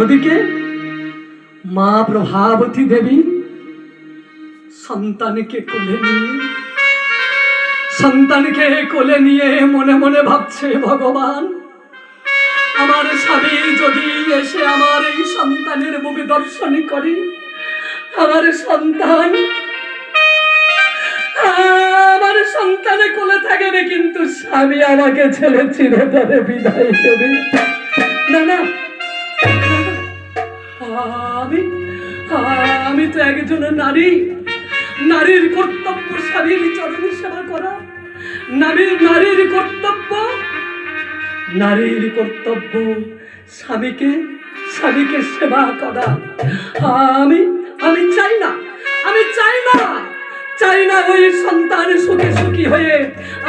ওদিকে মা প্রভাবতী দেবী সন্তানকে কোলে নিয়ে মনে মনে ভাবছে, ভগবান, আমার স্বামী যদি এসে আমার এই সন্তানের মুখ দর্শন করে, আমার সন্তানে কোলে থাকবে, কিন্তু স্বামী আমাকে ছেড়ে চিরতরে বিদায় দেবে। না না, আমি তো একজন নারী, নারীর কর্তব্য স্বামীর চরণ সেবা করা, নারীর কর্তব্য স্বামীকে সেবা করা। আমি চাই না ওই সন্তান সুখী হয়ে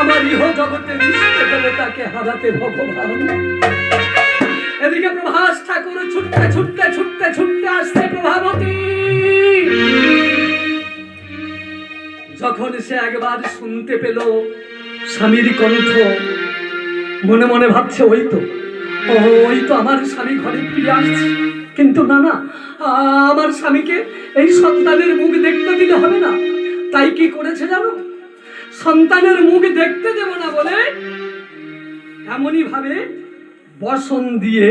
আমার ইহ জগতের ইষ্ট দেবতাকে হারাতে। ভগবান, এদিকে প্রভাস ঠাকুর ছুটতে আসছে প্রভাবতী। যখন সে একবার শুনতে পেল স্বামীর কণ্ঠ, মনে মনে ভাবছে, ওই তো আমার স্বামী ঘরে ফিরে আসছে। কিন্তু না, আমার স্বামীকে এই সন্তানের মুখ দেখতে দিলে হবে না। তাই কি করেছে জানো? সন্তানের মুখ দেখতে দেব না বলে এমনই ভাবে বসন দিয়ে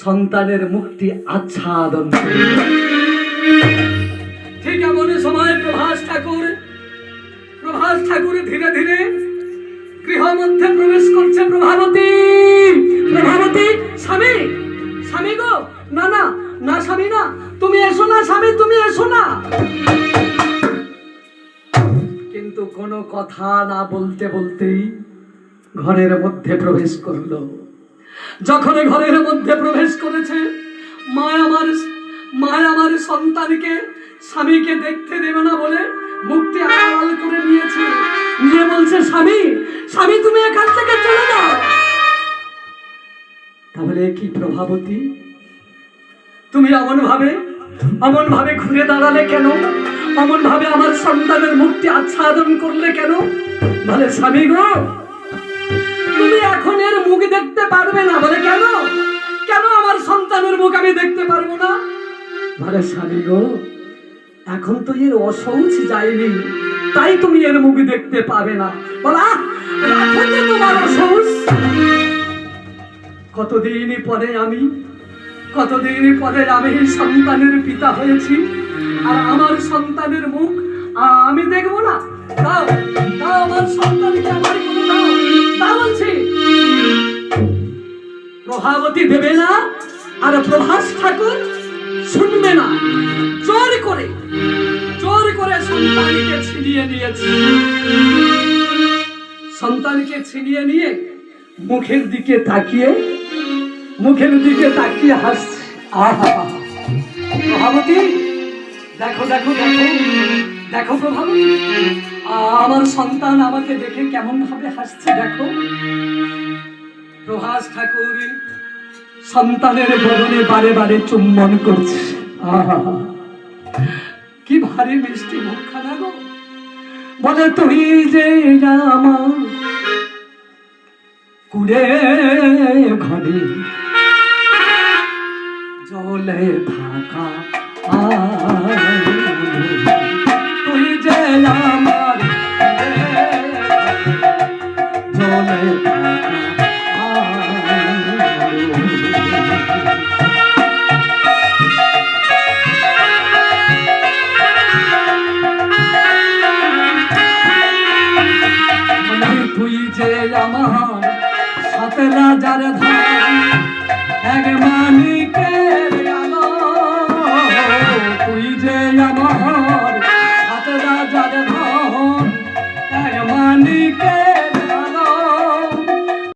সন্তানের মুখটি আচ্ছাদন করে। ঠিক এমন সময় প্রভাস ঠাকুর ধীরে ধীরে গৃহ মধ্যে প্রবেশ করছে। প্রভাবতী, স্বামী গো, না স্বামী না, তুমি এসো না স্বামী, তুমি এসো না। কিন্তু কোনো কথা না বলতেই ঘরের মধ্যে প্রবেশ করলো। যখন ঘরের মধ্যে প্রবেশ করেছে, মা আমার সন্তানকে স্বামীকে দেখতে দেবে না বলে মুখটি আড়াল করে নিয়ে বলছে, স্বামী তুমি এখান থেকে চলে যাও। তাহলে কি প্রভাবতী, তুমি অমন ভাবে ঘুরে দাঁড়ালে কেন? অমন ভাবে আমার সন্তানের মুখটি আচ্ছাদন করলে কেন? বলে, স্বামী গো, তুমি এখন এর মুখ দেখতে পারবে না। বলে, কেন আমার সন্তানের মুখ আমি দেখতে পারবো না? বলে, স্বামী গো, এখন তো এর অশৌচ যায়নি, তাই তুমি এর মুখ দেখতে পাবে না। বলা, এখন যে তোমার অশৌচ। কতদিন পরে আমি সন্তানের পিতা হয়েছি, আর আমার সন্তানের মুখ আমি দেখবো না? দাও আমার সন্তানকে আমার কোনো দাও বলছি। প্রভাবতী দেবে না, আর প্রভাস ঠাকুর শুনবে না। জোর করে সন্তানকে ছিনিয়ে নিয়ে মুখের দিকে তাকিয়ে হাসছে। প্রভাবতী, দেখো প্রভাবতী, আমার সন্তান আমাকে দেখে কেমন ভাবে হাসছে দেখো। প্রভাস ঠাকুর সন্তানের বদনে বারে চুম্বন করছে। কি ভারী মিষ্টি মুখখানা গো। বলে, তুই যে আমার কুড়ে ঘরে জলে থাকা, তুই যে আমার জলে থাকা। তুই যে আমার সাত রাজার ধান, এক মানে